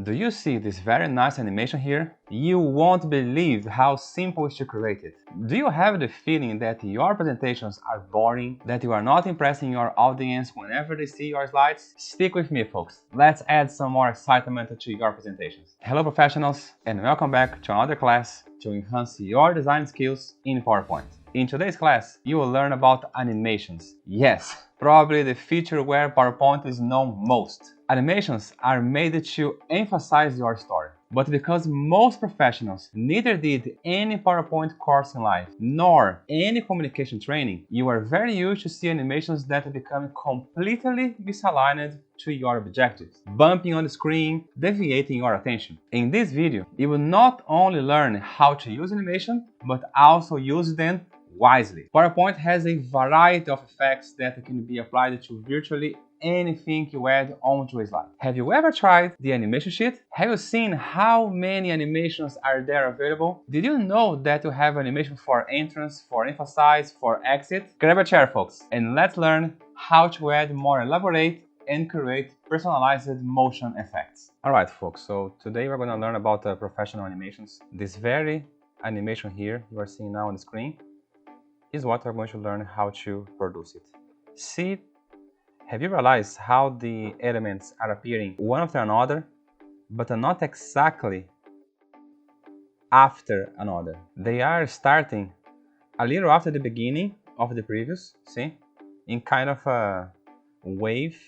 Do you see this very nice animation here? You won't believe how simple it is to create it. Do you have the feeling that your presentations are boring, that you are not impressing your audience whenever they see your slides? Stick with me, folks. Let's add some more excitement to your presentations. Hello professionals, and welcome back to another class to enhance your design skills in PowerPoint. In today's class, you will learn about animations. Yes, probably the feature where PowerPoint is known most. Animations are made to emphasize your story. But because most professionals neither did any PowerPoint course in life, nor any communication training, you are very used to see animations that become completely misaligned to your objectives, bumping on the screen, deviating your attention. In this video, you will not only learn how to use animation, but also use them wisely. PowerPoint has a variety of effects that can be applied to virtually anything you add onto a slide. Have you ever tried the animation sheet? Have you seen how many animations are there available? Did you know that you have animation for entrance, for emphasize, for exit? Grab a chair, folks, and let's learn how to add more elaborate and create personalized motion effects. Alright, folks, so today we're going to learn about professional animations. This very animation here you are seeing now on the screen is what we're going to learn how to produce it. See, have you realized how the elements are appearing one after another, but not exactly after another? They are starting a little after the beginning of the previous, see? In kind of a wave,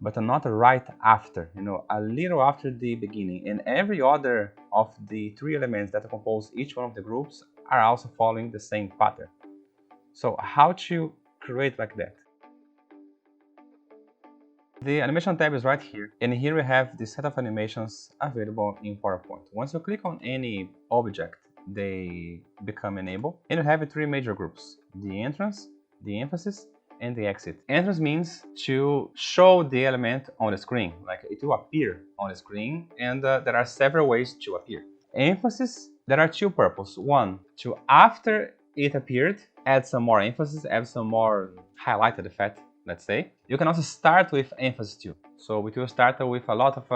but not right after, a little after the beginning. And every other of the three elements that compose each one of the groups are also following the same pattern. So how to create like that? The animation tab is right here, and here we have the set of animations available in PowerPoint. Once you click on any object, they become enabled, and you have three major groups: the entrance, the emphasis, and the exit. Entrance means to show the element on the screen, like it will appear on the screen, and there are several ways to appear. Emphasis, there are two purposes. One, to after it appeared, add some more emphasis, add some more highlighted effect, let's say. You can also start with emphasis too. So it will start with a lot of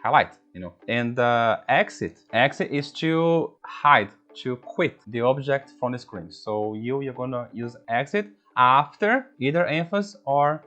highlight, And exit is to hide, to quit the object from the screen. So you're gonna use exit after either emphasis or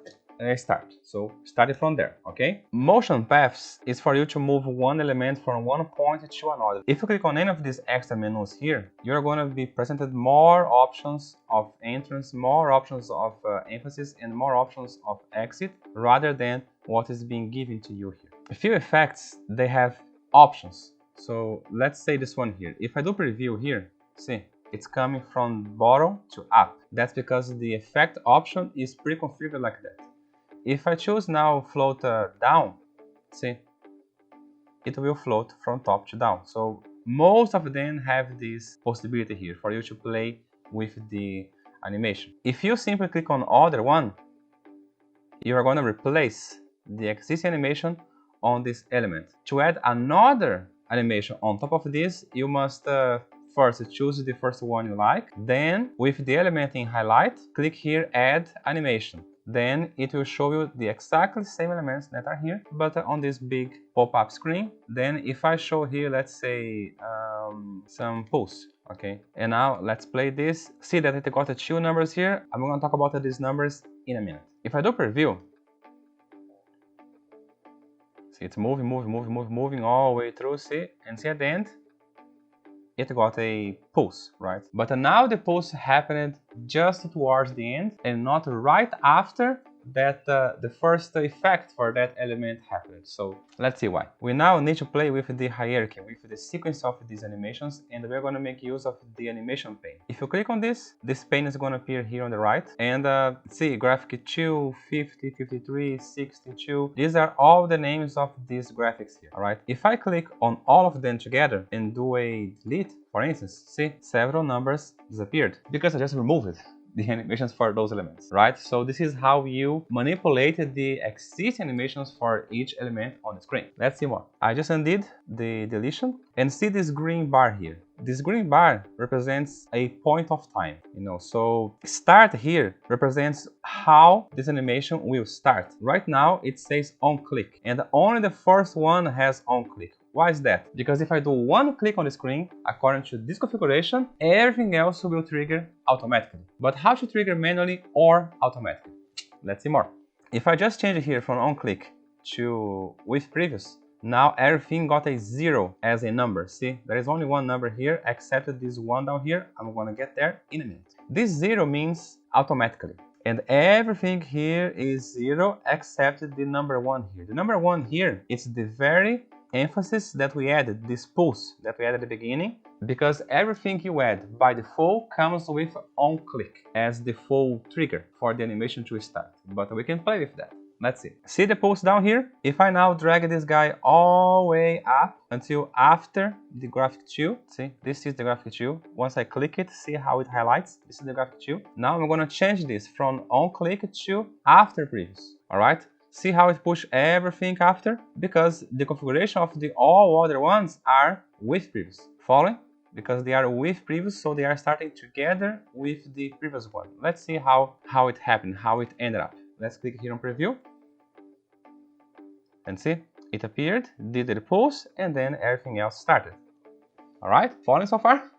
start. So start it from there, okay? Motion paths is for you to move one element from one point to another. If you click on any of these extra menus here, you're going to be presented more options of entrance, more options of emphasis, and more options of exit, rather than what is being given to you here. A few effects, they have options. So let's say this one here. If I do preview here, see, it's coming from bottom to up. That's because the effect option is pre-configured like that. If I choose now float down, see, it will float from top to down. So most of them have this possibility here for you to play with the animation. If you simply click on other one, you are going to replace the existing animation on this element. To add another animation on top of this, you must first choose the first one you like. Then with the element in highlight, click here, add animation. Then it will show you the exactly same elements that are here, but on this big pop-up screen. Then if I show here, let's say some pulse, okay? And now let's play this. See that it got the two numbers here. I'm going to talk about these numbers in a minute. If I do preview, see it's moving all the way through, see? And see at the end, it got a pulse, right? But now the pulse happened just towards the end and not right after that the first effect for that element happened. So let's see why. We now need to play with the hierarchy, with the sequence of these animations, and we're going to make use of the animation pane. If you click on this pane is going to appear here on the right, and see graphic 2, 50, 53, 62. These are all the names of these graphics here, all right? If I click on all of them together and do a delete, for instance, see several numbers disappeared because I just removed the animations for those elements, right? So this is how you manipulate the existing animations for each element on the screen. Let's see more. I just undid the deletion and see this green bar here. this green bar represents a point of time, so start here represents how this animation will start. Right now it says on click, and only the first one has on click. Why is that? Because if I do one click on the screen, according to this configuration, everything else will trigger automatically. But how to trigger manually or automatically? Let's see more. If I just change it here from on click to with previous, now everything got a 0 as a number. See, there is only one number here except this one down here. I'm gonna get there in a minute. This 0 means automatically, and everything here is 0 except the number 1 here. The number 1 here is the very emphasis that we added, this pulse that we added at the beginning, because everything you add by default comes with on click as default trigger for the animation to start. But we can play with that. Let's see. See the pulse down here? If I now drag this guy all the way up until after the graphic 2, see, this is the graphic 2. Once I click it, see how it highlights? This is the graphic 2. Now I'm gonna change this from on click to after previous. All right? See how it pushes everything after? Because the configuration of the all other ones are with previous. Following? Because they are with previous, so they are starting together with the previous one. Let's see how it happened, how it ended up. Let's click here on preview. And see, it appeared, did the pulse, and then everything else started. All right, following so far?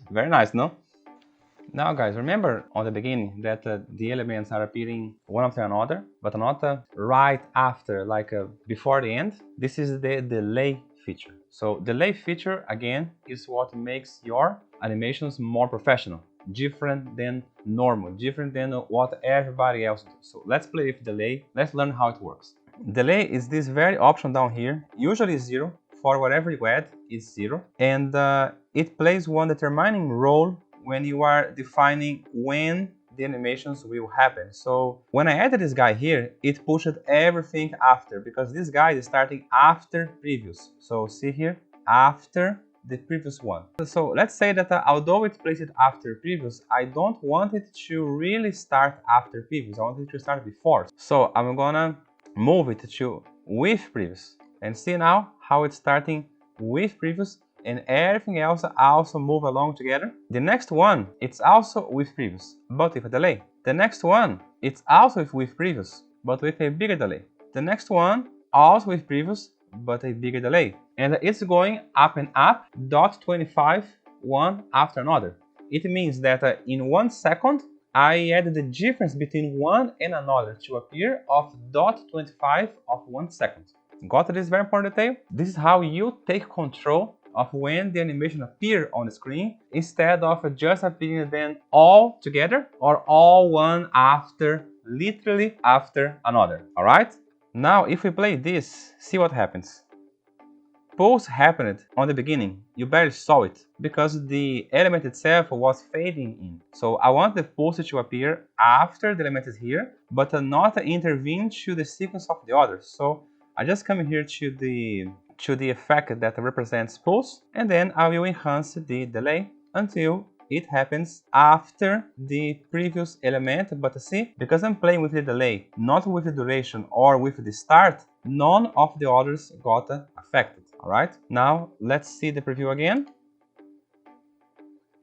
Very nice, no? Now guys, remember on the beginning that the elements are appearing one after another, but not right after, like before the end. This is the delay feature. So delay feature, again, is what makes your animations more professional, different than normal, different than what everybody else does. So let's play with delay. Let's learn how it works. Delay is this very option down here, usually 0, for whatever you add is 0, and it plays one determining role when you are defining when the animations will happen. So when I added this guy here, it pushed everything after, because this guy is starting after previous. So see here, after the previous one. So let's say that although it placed it after previous, I don't want it to really start after previous. I want it to start before. So I'm gonna move it to with previous, and see now how it's starting with previous, and everything else also move along together. The next one, it's also with previous, but with a delay. The next one, it's also with previous, but with a bigger delay. The next one, also with previous, but a bigger delay. And it's going up and up, .25, one after another. It means that in 1 second, I added the difference between one and another to appear of .25 of 1 second. Got this very important detail? This is how you take control of when the animation appears on the screen, instead of just appearing them all together or all one after, literally after another. All right? Now, if we play this, see what happens. Pulse happened on the beginning. You barely saw it because the element itself was fading in. So I want the pulse to appear after the element is here, but not intervene to the sequence of the others. So I just come here to the effect that represents pulse, and then I will enhance the delay until it happens after the previous element. But see, because I'm playing with the delay, not with the duration or with the start, none of the others got affected. All right, now let's see the preview again.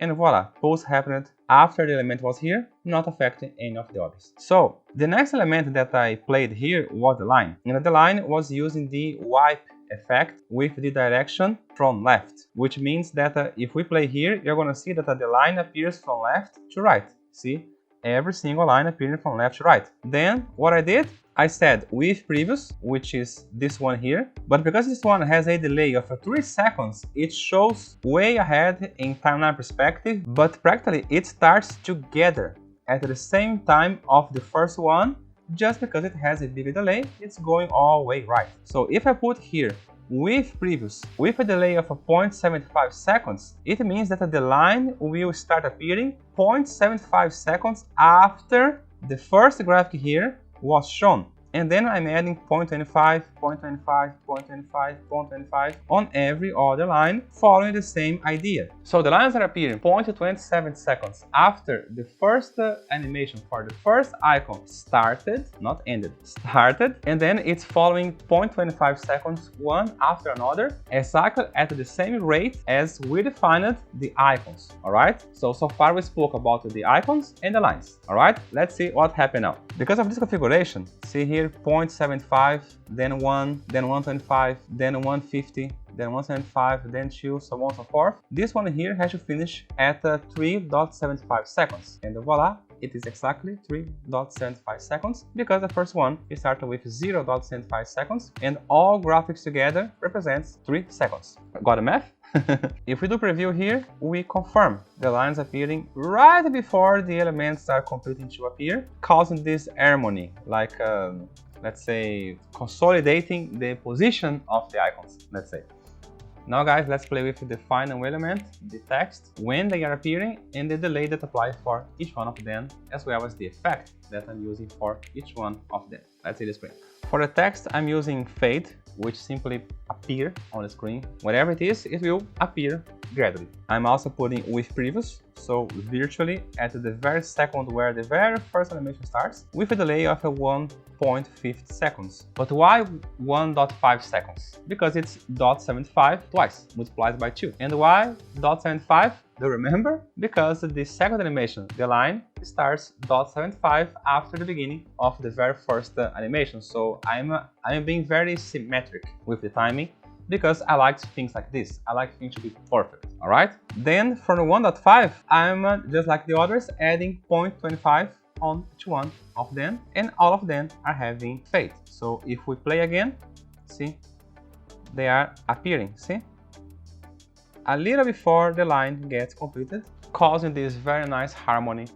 And voila, pulse happened after the element was here, not affecting any of the others. So the next element that I played here was the line. And the line was using the wipe effect with the direction from left, which means that if we play here, you're going to see that the line appears from left to right. See, every single line appearing from left to right. Then what I did, I said with previous, which is this one here, but because this one has a delay of 3 seconds, it shows way ahead in timeline perspective, but practically it starts together at the same time of the first one. Just because it has a bigger delay, it's going all the way right. So if I put here with previous, with a delay of 0.75 seconds, it means that the line will start appearing 0.75 seconds after the first graphic here was shown. and then I'm adding 0.25, 0.25, 0.25, 0.25 on every other line, following the same idea. So the lines are appearing 0.27 seconds after the first animation for the first icon started, not ended, started, and then it's following 0.25 seconds one after another, exactly at the same rate as we defined the icons. Alright, so far we spoke about the icons and the lines. Alright, let's see what happened now. Because of this configuration, see here 0.75, then 1, then 125, then 150, then 175, then 2, so on and so forth. This one here has to finish at 3.75 seconds. And voila, it is exactly 3.75 seconds, because the first one is started with 0.75 seconds, and all graphics together represents 3 seconds. Got the math? If we do preview here, we confirm the lines appearing right before the elements are completing to appear, causing this harmony, like let's say consolidating the position of the icons, let's say. Now guys, let's play with the final element, the text, when they are appearing, and the delay that applies for each one of them, as well as the effect that I'm using for each one of them. Let's see the screen. For the text, I'm using fade, which simply appear on the screen. Whatever it is, it will appear gradually. I'm also putting with previous, so virtually at the very second where the very first animation starts, with a delay of 1.5 seconds. But why 1.5 seconds? Because it's 0.75 twice, multiplied by 2. And why 0.75? Do you remember? Because the second animation, the line, starts 0.75 after the beginning of the very first animation. So I'm being very symmetric with the timing, because I like things like this. I like things to be perfect, all right? Then for the 1.5, I'm just like the others, adding 0.25 on each one of them, and all of them are having fade. So if we play again, see, they are appearing, see? A little before the line gets completed, causing this very nice harmony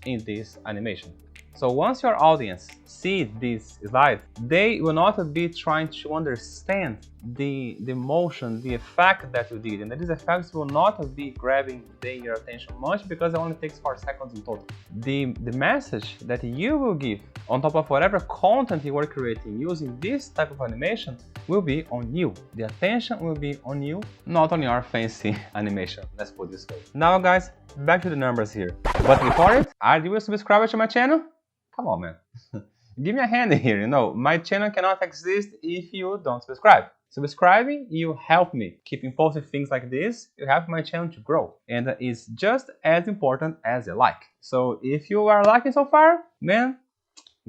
in this animation. So once your audience sees this slide, they will not be trying to understand the motion, the effect that you did, and these effects will not be grabbing their attention much, because it only takes 4 seconds in total. The message that you will give on top of whatever content you are creating using this type of animation will be on you. The attention will be on you, not on your fancy animation. Let's put it this way. Now guys, back to the numbers here. But before it, are you a subscriber to my channel? Come on, man. Give me a hand here, you know, my channel cannot exist if you don't subscribe. Subscribing, you help me keeping posting things like this, you help my channel to grow. And it's just as important as a like. So if you are liking so far, man,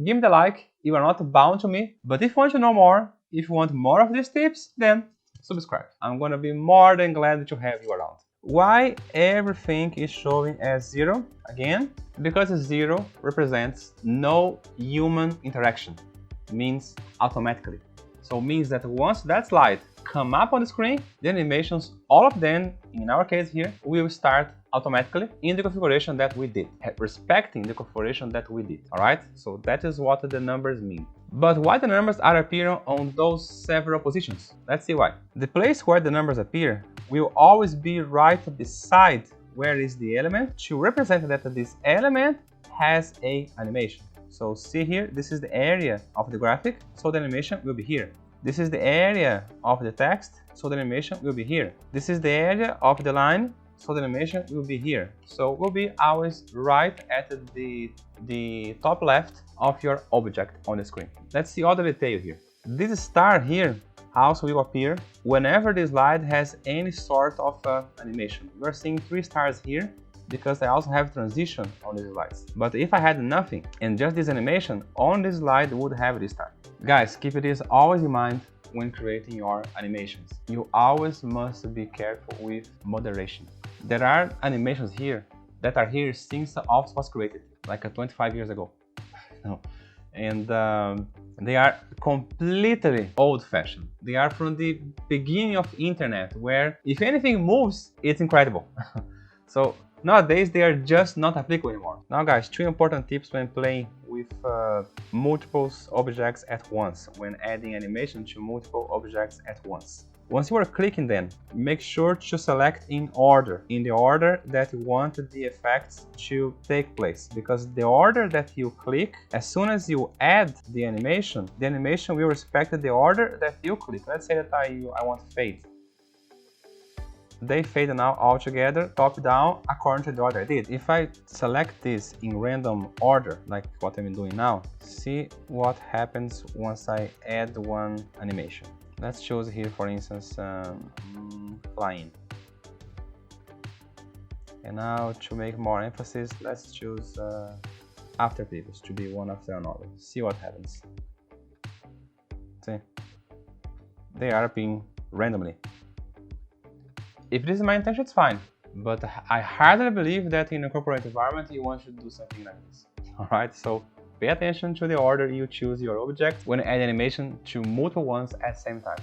give me the like. You are not bound to me. But if you want to know more, if you want more of these tips, then subscribe. I'm gonna be more than glad to have you around. Why everything is showing as 0? Again, because 0 represents no human interaction, means automatically. So it means that once that slide come up on the screen, the animations, all of them, in our case here, will start automatically in the configuration that we did, respecting the configuration that we did, all right? So that is what the numbers mean. But why the numbers are appearing on those several positions? Let's see why. The place where the numbers appear will always be right beside where is the element, to represent that this element has a animation. So see here, this is the area of the graphic, so the animation will be here. This is the area of the text, so the animation will be here. This is the area of the line, so the animation will be here. So will be always right at the top left of your object on the screen. Let's see all the detail here. This star here also will appear whenever the slide has any sort of animation. We're seeing 3 stars here because I also have transition on these slides. But if I had nothing and just this animation, on this slide would have this star. Guys, keep this always in mind when creating your animations. You always must be careful with moderation. There are animations here that are here since Office was created, like 25 years ago. No. And they are completely old-fashioned. They are from the beginning of internet, where if anything moves, it's incredible. So nowadays they are just not applicable anymore. Now guys, 2 important tips when playing with multiple objects at once, when adding animation to multiple objects at once. Once you are clicking then, make sure to select in the order that you want the effects to take place. Because the order that you click, as soon as you add the animation will respect the order that you click. Let's say that I want fade. They fade now all together, top down, according to the order I did. If I select this in random order, like what I'm doing now, see what happens once I add one animation. Let's choose here, for instance, flying. And now to make more emphasis, let's choose after peoples to be one after another. See what happens. See? They are appearing randomly. If this is my intention, it's fine. But I hardly believe that in a corporate environment you want to do something like this. Alright, so pay attention to the order you choose your object when you add animation to multiple ones at the same time.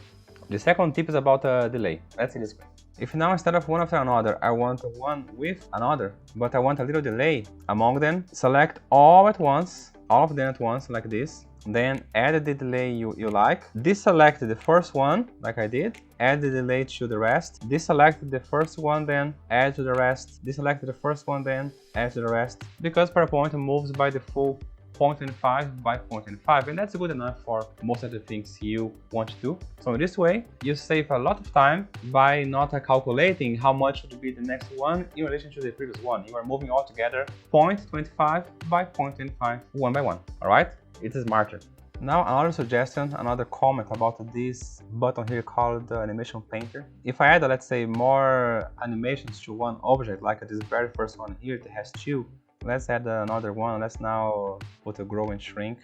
The second tip is about delay. Let's see this way. If now instead of one after another, I want one with another, but I want a little delay among them, select all at once, all of them at once like this. Then add the delay you like. Deselect the first one, like I did. Add the delay to the rest. Deselect the first one, then add to the rest. Deselect the first one, then add to the rest. Because PowerPoint moves by default 0.25 by 0.25, and that's good enough for most of the things you want to do. So in this way, you save a lot of time by not calculating how much would be the next one in relation to the previous one. You are moving all together 0.25 by 0.25, one by one. All right? It is smarter. Now another suggestion, another comment about this button here called the Animation Painter. If I add, let's say, more animations to one object, like this very first one here, it has two. Let's add another one. Let's now put a grow and shrink.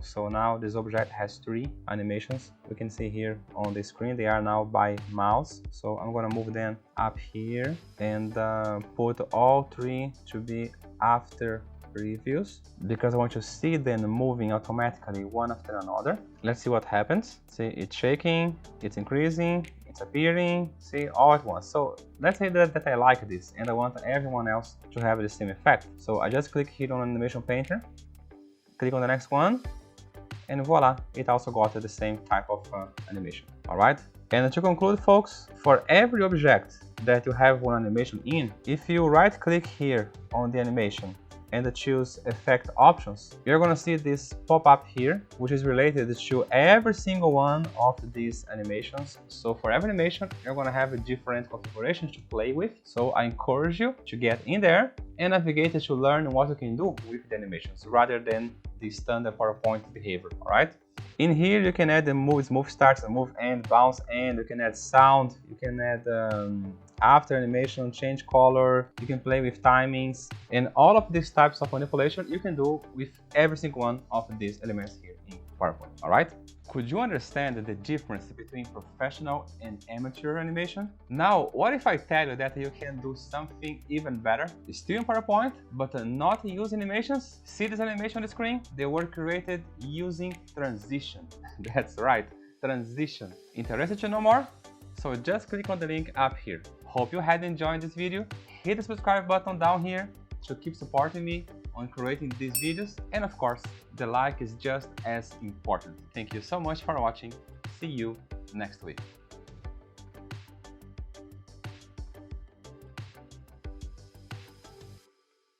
So now this object has 3 animations. You can see here on the screen they are now by mouse. So I'm gonna move them up here and put all 3 to be after previews, because I want to see them moving automatically one after another. Let's see what happens. See, it's shaking, it's increasing, it's appearing, see, all at once. So let's say that I like this and I want everyone else to have the same effect. So I just click here on Animation Painter, click on the next one, and voila, it also got the same type of animation. All right. And to conclude, folks, for every object that you have one animation in, if you right click here on the animation and choose effect options, you're gonna see this pop up here, which is related to every single one of these animations. So for every animation, you're gonna have a different configuration to play with. So I encourage you to get in there and navigate to learn what you can do with the animations rather than the standard PowerPoint behavior, all right? In here, you can add the move start, move end, bounce end, you can add sound, you can add after animation, change color, you can play with timings, and all of these types of manipulation you can do with every single one of these elements here in PowerPoint, all right? Could you understand the difference between professional and amateur animation? Now, what if I tell you that you can do something even better? Still in PowerPoint, but not use animations? See this animation on the screen? They were created using transition. That's right, transition. Interested to know more? So just click on the link up here. Hope you had enjoyed this video. Hit the subscribe button down here to keep supporting me on creating these videos, and of course the like is just as important. Thank you so much for watching. See you next week.